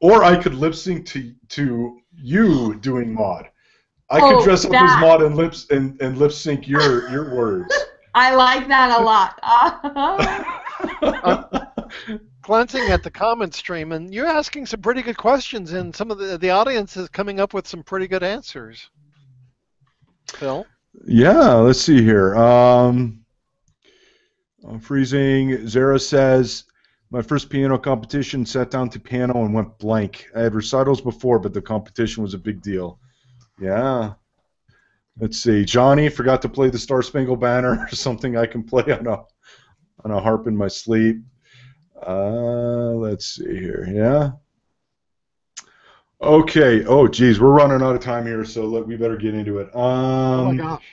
Or I could lip sync to you doing mod. I could Oh, dress up as that. Maud and lip sync your words. I like that a lot. Glancing at the comment stream, and you're asking some pretty good questions, and some of the audience is coming up with some pretty good answers. Phil? Yeah, let's see here. I'm freezing. Zara says, my first piano competition, sat down to piano and went blank. I had recitals before, but the competition was a big deal. Yeah. Let's see. Johnny, forgot to play the Star Spangled Banner, something I can play on a harp in my sleep. Let's see here. Yeah. Okay. Oh, geez, we're running out of time here, so we better get into it. Oh my gosh.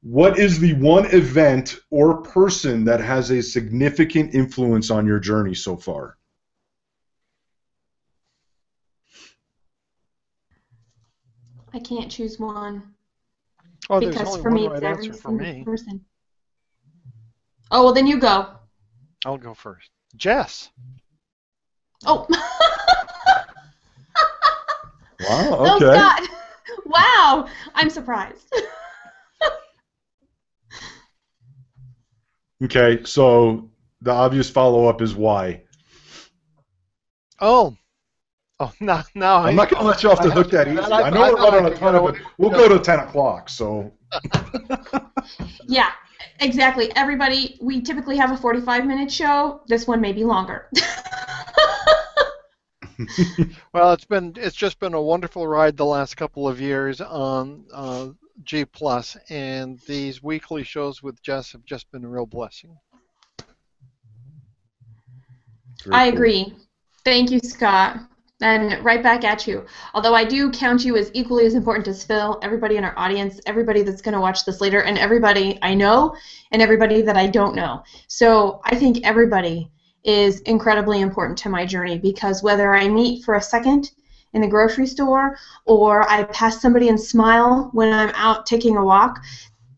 What is the one event or person that has a significant influence on your journey so far? I can't choose one. Oh, there's Because only for one me, right it's every answer for single me. person. Oh, well, then you go. I'll go first. Jess. Oh. Wow, No, okay. Scott. Wow. I'm surprised. Okay, so the obvious follow-up is why. Oh. Oh, now I'm not going to let you off the hook that easy. I know we're running out of time, but we'll go to 10 o'clock, so. Yeah, exactly. Everybody, we typically have a 45-minute show. This one may be longer. Well, it's just been a wonderful ride the last couple of years on G Plus, and these weekly shows with Jess have just been a real blessing. I agree. Thank you, Scott. And right back at you. Although I do count you as equally as important as Phil, everybody in our audience, everybody that's going to watch this later, and everybody I know, and everybody that I don't know. So I think everybody is incredibly important to my journey, because whether I meet for a second in the grocery store or I pass somebody and smile when I'm out taking a walk,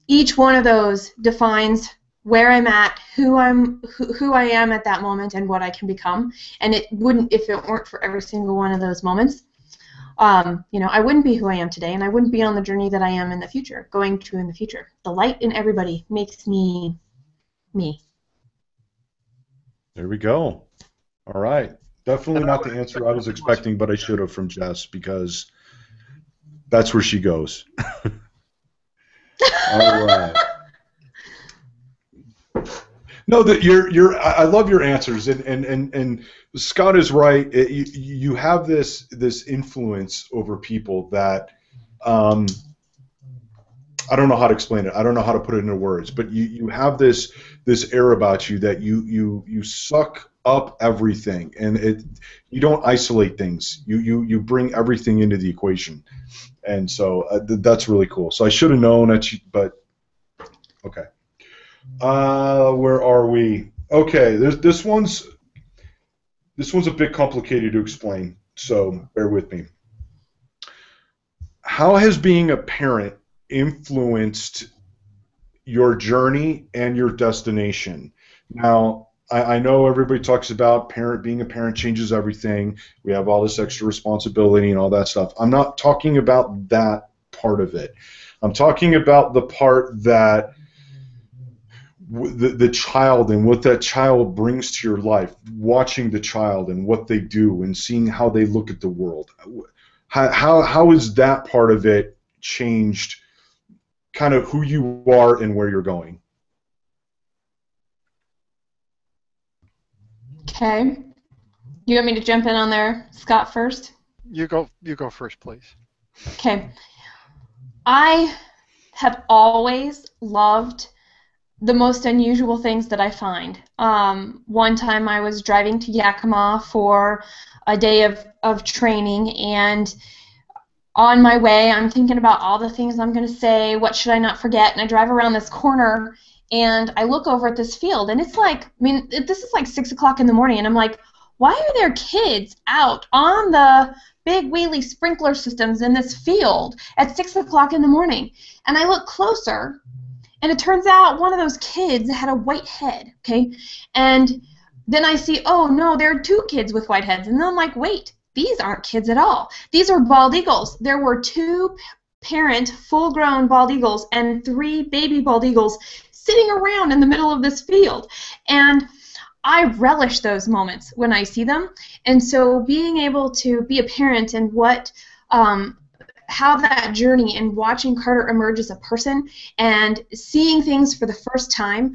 each one of those defines where I'm at, who I am at that moment, and what I can become. And it wouldn't, if it weren't for every single one of those moments, I wouldn't be who I am today, and I wouldn't be on the journey that I am in the future, going to in the future. The light in everybody makes me me. There we go. All right. Definitely not the answer I was expecting, but I should have from Jess, because that's where she goes. All right. No, I love your answers, and Scott is right. You have this influence over people that I don't know how to explain it. I don't know how to put it into words, but you have this air about you that you suck up everything, and you don't isolate things. You bring everything into the equation, and so that's really cool. So I should have known that, but okay. Where are we? Okay, this one's a bit complicated to explain, so bear with me. How has being a parent influenced your journey and your destination? Now, I know everybody talks about being a parent changes everything. We have all this extra responsibility and all that stuff. I'm not talking about that part of it. I'm talking about the part that the child and what that child brings to your life, watching the child and what they do and seeing how they look at the world. How is that part of it changed kind of who you are and where you're going? Okay. You want me to jump in on there, Scott, first? You go first, please. Okay. I have always loved the most unusual things that I find. One time I was driving to Yakima for a day of training, and on my way I'm thinking about all the things I'm going to say, what should I not forget, and I drive around this corner and I look over at this field, and it's like, this is like 6 o'clock in the morning, and I'm like, why are there kids out on the big wheelie sprinkler systems in this field at 6 o'clock in the morning? And I look closer, and it turns out one of those kids had a white head, okay? And then I see, oh no, there are two kids with white heads. And then I'm like, wait, these aren't kids at all. These are bald eagles. There were 2 parent, full-grown bald eagles and 3 baby bald eagles sitting around in the middle of this field. And I relish those moments when I see them. And so being able to be a parent and how that journey and watching Carter emerge as a person and seeing things for the first time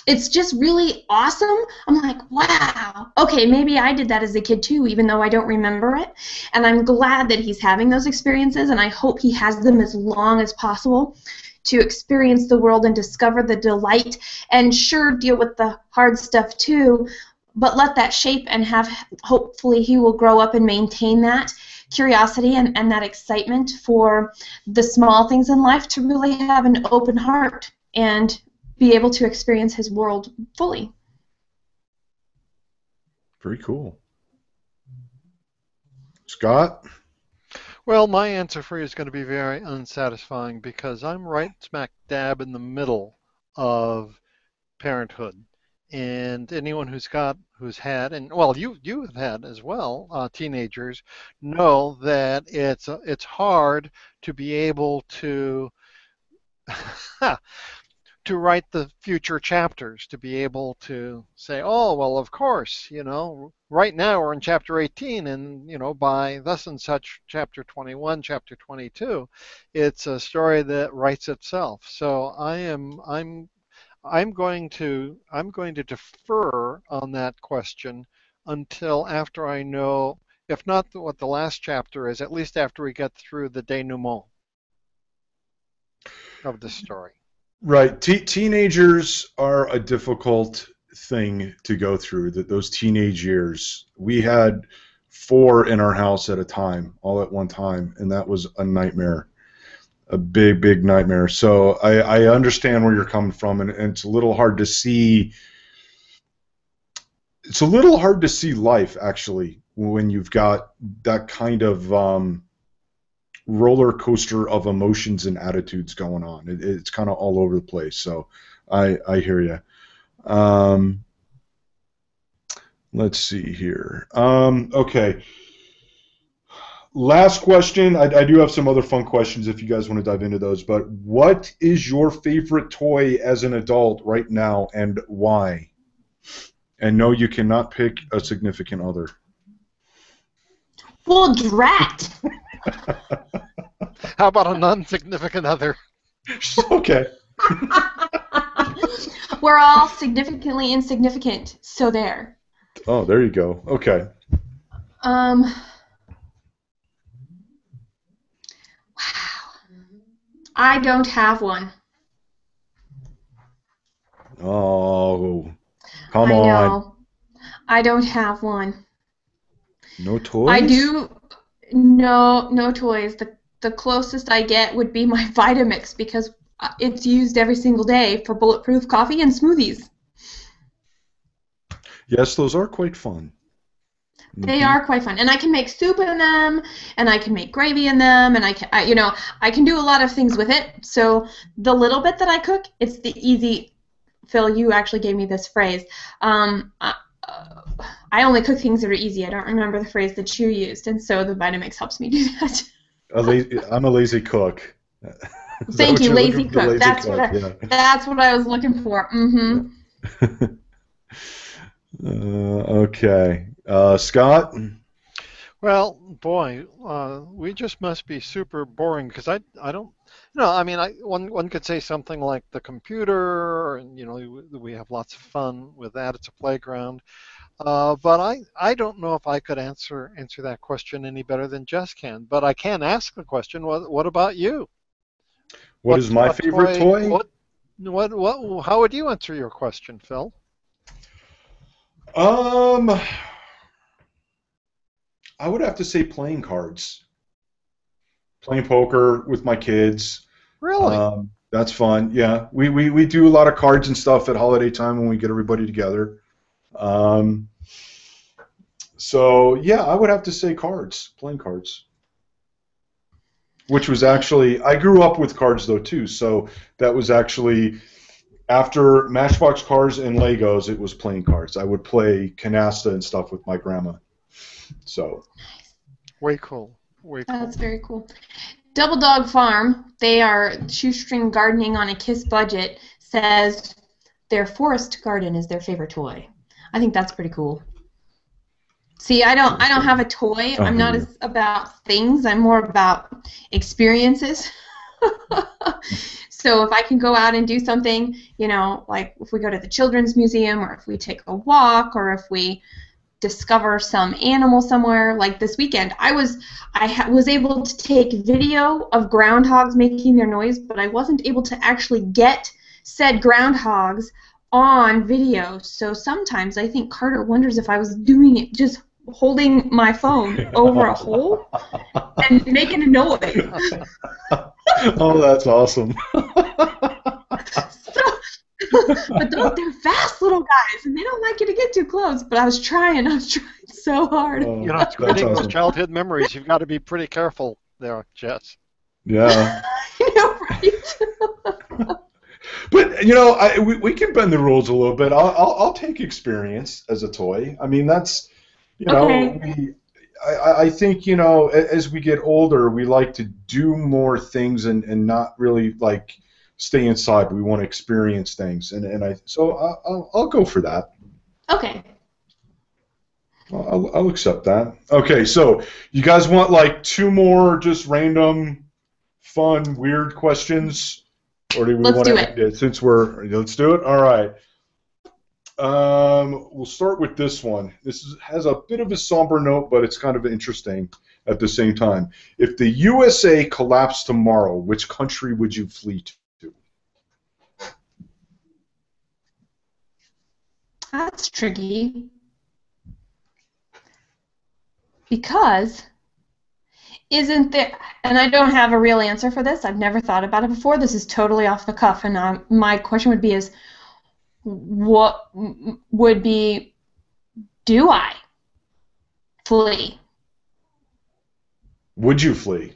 it's just really awesome. I'm like, wow, okay, maybe I did that as a kid too, even though I don't remember it. And I'm glad that he's having those experiences, and I hope he has them as long as possible to experience the world and discover the delight, and sure, deal with the hard stuff too, but let that shape and hopefully he will grow up and maintain that curiosity and that excitement for the small things in life, to really have an open heart and be able to experience his world fully. Very cool. Scott? Well, my answer for you is going to be very unsatisfying because I'm right smack dab in the middle of parenthood. And anyone who's had, and well, you have had as well, teenagers, know that it's hard to be able to to write the future chapters, to be able to say, oh, well, of course, right now we're in chapter 18, and by thus and such chapter 21, chapter 22, it's a story that writes itself. So I'm going to defer on that question until after I know, if not what the last chapter is, at least after we get through the denouement of the story. Right. Teenagers are a difficult thing to go through, those teenage years. We had 4 in our house at a time, all at one time, and that was a nightmare. A big, big nightmare. So I understand where you're coming from, and it's a little hard to see. It's a little hard to see life, actually, when you've got that kind of roller coaster of emotions and attitudes going on. It's kind of all over the place. So I hear you. Let's see here. Okay. Last question. I do have some other fun questions if you guys want to dive into those, but what is your favorite toy as an adult right now, and why? And no, you cannot pick a significant other. Well, drat! How about a non-significant other? Okay. We're all significantly insignificant, so there. Oh, there you go. Okay. Wow. I don't have one. Oh, come I on. know. I don't have one. No toys? I do. No toys. The closest I get would be my Vitamix, because it's used every single day for bulletproof coffee and smoothies. Yes, those are quite fun. They are quite fun, and I can make soup in them, and I can make gravy in them, and I can do a lot of things with it. So the little bit that I cook, it's the easy. Phil, you actually gave me this phrase. I only cook things that are easy. I don't remember the phrase that you used, and so the Vitamix helps me do that. I'm a lazy cook. Thank you, lazy cook. That's what I was looking for. Mm-hmm. Okay. Scott? Well, boy, we just must be super boring, because I don't, I mean, one could say something like the computer, and we have lots of fun with that. It's a playground. But I don't know if I could answer that question any better than Jess can. But I can ask the question. What about you? What is my favorite toy? How would you answer your question, Phil? I would have to say playing cards. Playing poker with my kids. Really? That's fun. Yeah, we do a lot of cards and stuff at holiday time when we get everybody together. So yeah, I would have to say cards, playing cards. Which was actually, I grew up with cards though too, so that was actually after Matchbox cards and Legos, it was playing cards. I would play canasta and stuff with my grandma. So. Way cool. Way cool. That's very cool. Double Dog Farm, they are shoestring gardening on a KISS budget, says their forest garden is their favorite toy. I think that's pretty cool. See, I don't have a toy. I'm not as about things. I'm more about experiences. So if I can go out and do something, you know, like if we go to the Children's Museum, or if we take a walk, or if we discover some animal somewhere, like this weekend, I was able to take video of groundhogs making their noise, but I wasn't able to actually get said groundhogs on video. So sometimes I think Carter wonders if I was doing it just holding my phone over a hole and making a noise. Oh, that's awesome. But they're fast little guys, and they don't like you to get too close. But I was trying so hard. You know, creating those childhood memories, you've got to be pretty careful there, Jess. Yeah. I know, right? But you know, we can bend the rules a little bit. I'll take experience as a toy. I mean, that's, you know, okay. I think, you know, as we get older, we like to do more things and not really like stay inside. We want to experience things, so I'll go for that. Okay. I'll accept that. Okay, so you guys want like 2 more just random, fun, weird questions, or do we want to end it since let's do it? All right. We'll start with this one. This has a bit of a somber note, but it's kind of interesting at the same time. If the USA collapsed tomorrow, which country would you flee to? That's tricky. Because isn't there, and I don't have a real answer for this, I've never thought about it before, this is totally off the cuff, and my question would be what would be, do I flee? Would you flee?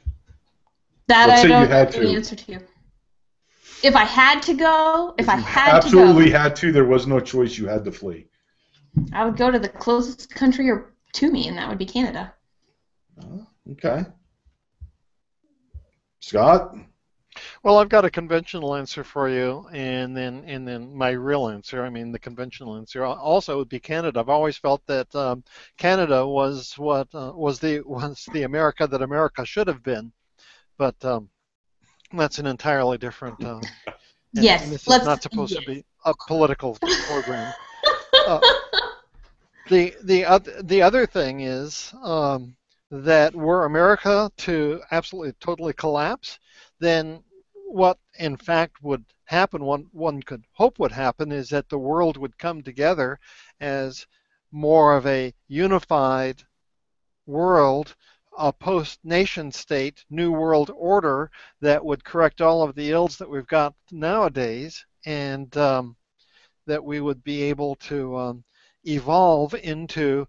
That Let's I say don't you had know the to. answer to. If I had to go, if I had to go. Absolutely had to, there was no choice, you had to flee. I would go to the closest country to me, and that would be Canada. Okay. Scott? Well, I've got a conventional answer for you, and then my real answer. I mean, the conventional answer also would be Canada. I've always felt that Canada was what was the America that America should have been, but that's an entirely different. Yes, and this is not supposed to be a political program. The other thing is that were America to absolutely totally collapse, then what in fact would happen, one could hope would happen, is that the world would come together as more of a unified world, a post-nation state, new world order that would correct all of the ills that we've got nowadays, and that we would be able to evolve into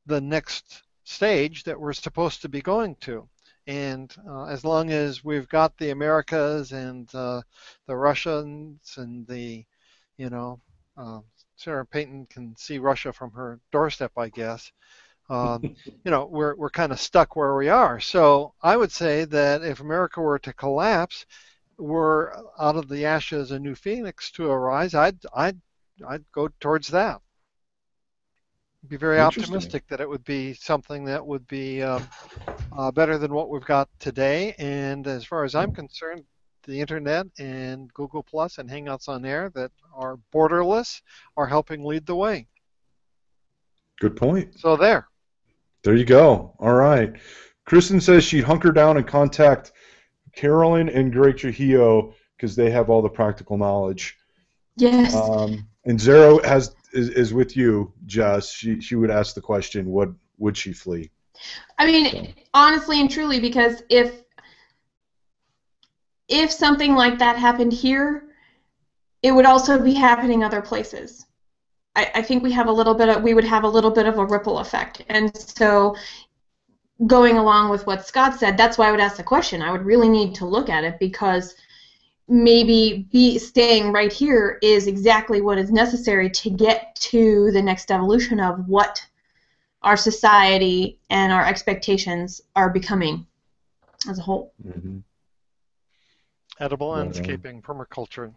the next stage that we're supposed to be going to. And as long as we've got the Americas and the Russians and the, you know, Sarah Payton can see Russia from her doorstep, I guess. You know, we're kind of stuck where we are. So I would say that if America were to collapse, we're out of the ashes a new phoenix to arise. I'd go towards that. Be very optimistic that it would be something that would be better than what we've got today. And as far as I'm concerned, the internet and Google Plus and Hangouts on Air that are borderless are helping lead the way. Good point. So there you go. All right. Kristen says she'd hunker down and contact Carolyn and Greg Trujillo because they have all the practical knowledge. Yes. And Zero is with you, Jess. She would ask the question, would she flee? I mean, honestly and truly, because if something like that happened here, it would also be happening other places. I think we would have a little bit of a ripple effect. And so going along with what Scott said, that's why I would ask the question. I would really need to look at it, because maybe staying right here is exactly what is necessary to get to the next evolution of what our society and our expectations are becoming as a whole. Mm-hmm. Edible Right on. landscaping, permaculture.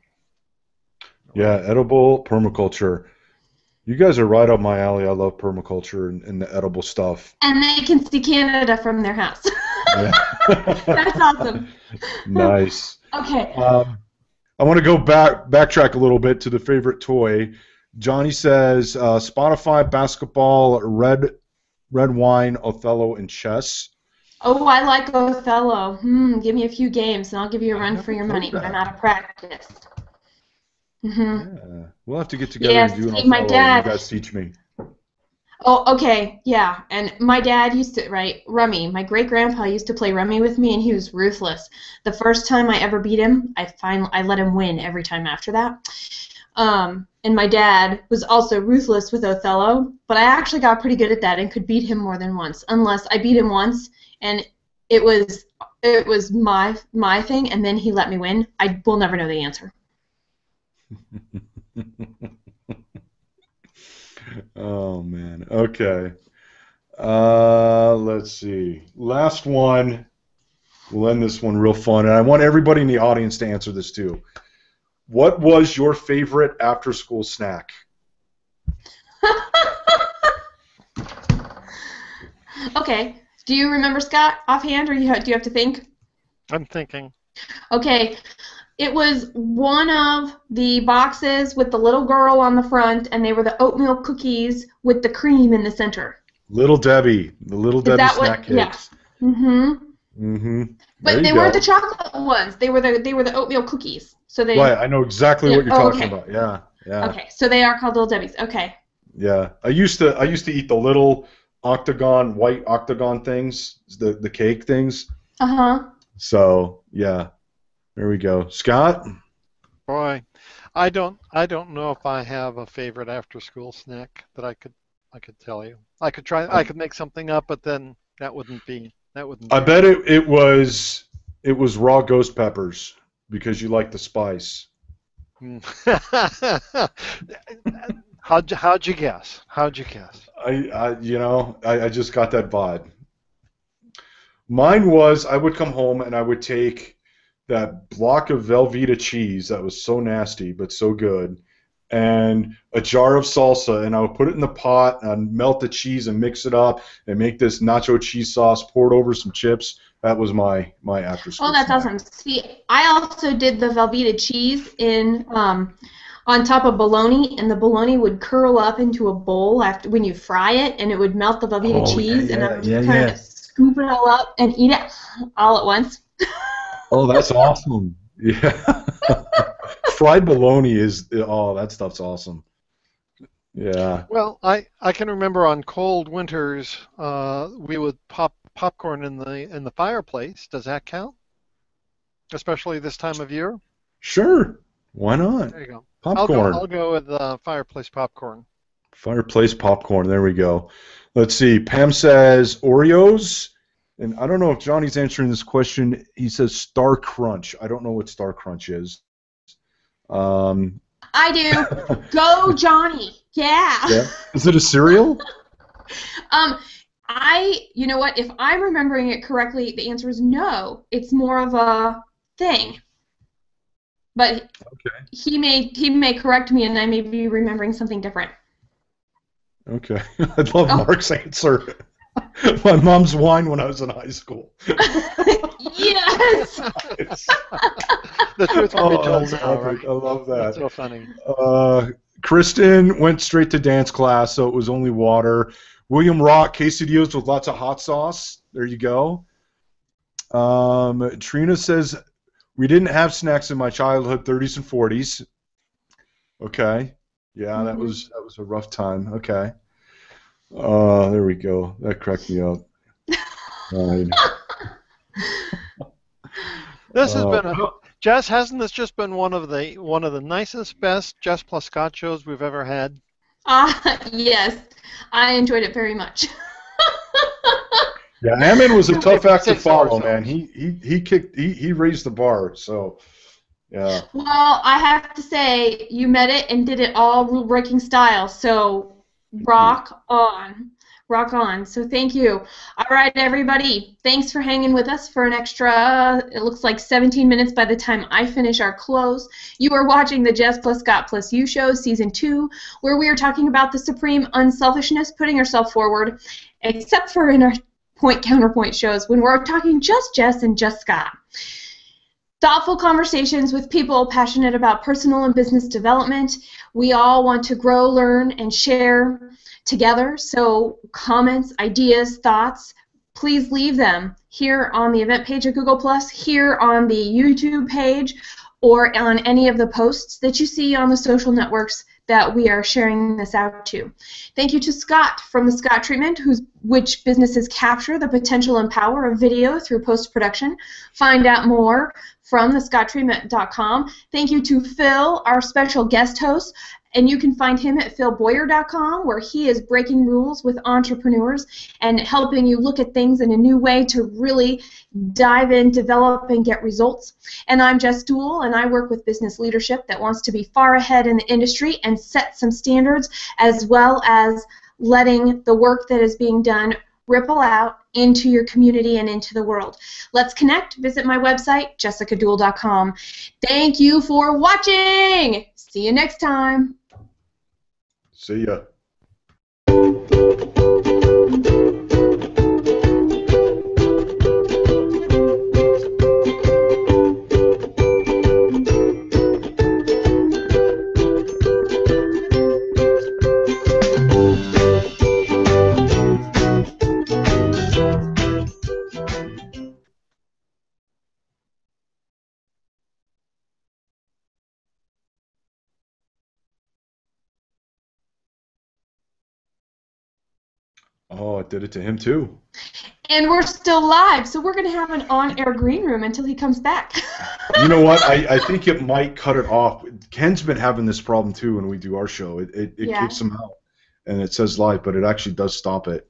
Yeah, edible permaculture. You guys are right up my alley. I love permaculture and the edible stuff. And they can see Canada from their house. Yeah. That's awesome. Nice. Okay. I want to go backtrack a little bit to the favorite toy. Johnny says Spotify, basketball, red wine, Othello, and chess. Oh, I like Othello. Give me a few games, and I'll give you a run for your money, but I'm out of practice. Yeah, we'll have to get together Yes, and do an see, my Othello. dad- You guys teach me. Oh, okay, yeah. And my dad used to, right, rummy. My great-grandpa used to play rummy with me, and he was ruthless. The first time I ever beat him, I let him win every time after that. And my dad was also ruthless with Othello, but I actually got pretty good at that and could beat him more than once. Unless I beat him once, and it was my thing, and then he let me win. I will never know the answer. Oh man. Okay. Let's see. Last one. We'll end this one real fun, and I want everybody in the audience to answer this too. What was your favorite after-school snack? Okay. Do you remember, Scott, offhand, or do you have to think? I'm thinking. Okay. It was one of the boxes with the little girl on the front, and they were the oatmeal cookies with the cream in the center. Little Debbie. The Little Debbie snack cakes. Yeah. Mm-hmm. Mm-hmm. But they weren't the chocolate ones. They were the oatmeal cookies. So they. Right. I know exactly what you're talking about. Yeah. Yeah. Okay. So they are called Little Debbie's. Okay. Yeah. I used to eat the little white octagon things, the cake things. Uh-huh. So yeah. There we go. Scott? Boy, I don't know if I have a favorite after-school snack that I could tell you. I could make something up, but then that wouldn't be. I bet it was raw ghost peppers because you like the spice. How'd you guess? I just got that vibe. Mine was I would come home and I would take that block of Velveeta cheese that was so nasty but so good, and a jar of salsa, and I would put it in the pot and melt the cheese and mix it up and make this nacho cheese sauce, pour it over some chips. That was my after school. Oh, that's snack. awesome. See, I also did the Velveeta cheese in on top of bologna, and the bologna would curl up into a bowl after when you fry it, and it would melt the Velveeta cheese, and I would kind of scoop it all up and eat it all at once. Oh, that's awesome. Yeah. Fried bologna that stuff's awesome. Yeah. Well, I can remember on cold winters we would pop popcorn in the fireplace. Does that count? Especially this time of year? Sure. Why not? There you go. Popcorn. I'll go with fireplace popcorn. Fireplace popcorn. There we go. Let's see. Pam says Oreos. And I don't know if Johnny's answering this question. He says Star Crunch. I don't know what Star Crunch is. I do. Go, Johnny. Yeah. Is it a cereal? You know what? If I'm remembering it correctly, the answer is no. It's more of a thing. But he may correct me, and I may be remembering something different. Okay. I love Mark's answer. My mom's wine when I was in high school. Yes. The truth will be told now, right? I love that. That's so funny. Kristen went straight to dance class, so it was only water. William Rock, quesadillas with lots of hot sauce. There you go. Trina says, we didn't have snacks in my childhood, 30s and 40s. Okay. Yeah, that was a rough time. Okay. There we go. That cracked me up. This has been Jess. Hasn't this just been one of the nicest, best Jess plus Scott shows we've ever had? Yes, I enjoyed it very much. Yeah, Ammon was a tough act to follow, man. He raised the bar, so yeah. Well, I have to say, you met it and did it all rule-breaking style, so rock on. Rock on. So thank you. All right, everybody. Thanks for hanging with us for an extra, it looks like 17 minutes by the time I finish our close. You are watching the Jess plus Scott plus You show, Season 2, where we are talking about the supreme unselfishness, putting yourself forward, except for in our counterpoint shows when we're talking just Jess and just Scott. Thoughtful conversations with people passionate about personal and business development. We all want to grow, learn, and share together. So comments, ideas, thoughts, please leave them here on the event page of Google+, here on the YouTube page, or on any of the posts that you see on the social networks that we are sharing this out to. Thank you to Scott from the Scott Treatment, which businesses capture the potential and power of video through post-production. Find out more from thescotttreatment.com. Thank you to Phil, our special guest host, and you can find him at philboyer.com, where he is breaking rules with entrepreneurs and helping you look at things in a new way to really dive in, develop, and get results. And I'm Jess Dewell, and I work with business leadership that wants to be far ahead in the industry and set some standards, as well as letting the work that is being done ripple out into your community and into the world. Let's connect. Visit my website, jessicadewell.com. Thank you for watching. See you next time. See ya. Oh, it did it to him too. And we're still live, so we're going to have an on-air green room until he comes back. You know what? I think it might cut it off. Ken's been having this problem too when we do our show. It kicks him out, and it says live, but it actually does stop it.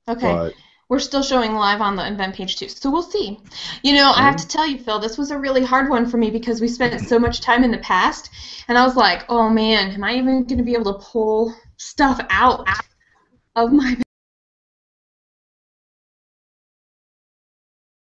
Okay. But we're still showing live on the event page too, so we'll see. You know, I have to tell you, Phil, this was a really hard one for me because we spent so much time in the past, and I was like, oh man, am I even going to be able to pull stuff out of my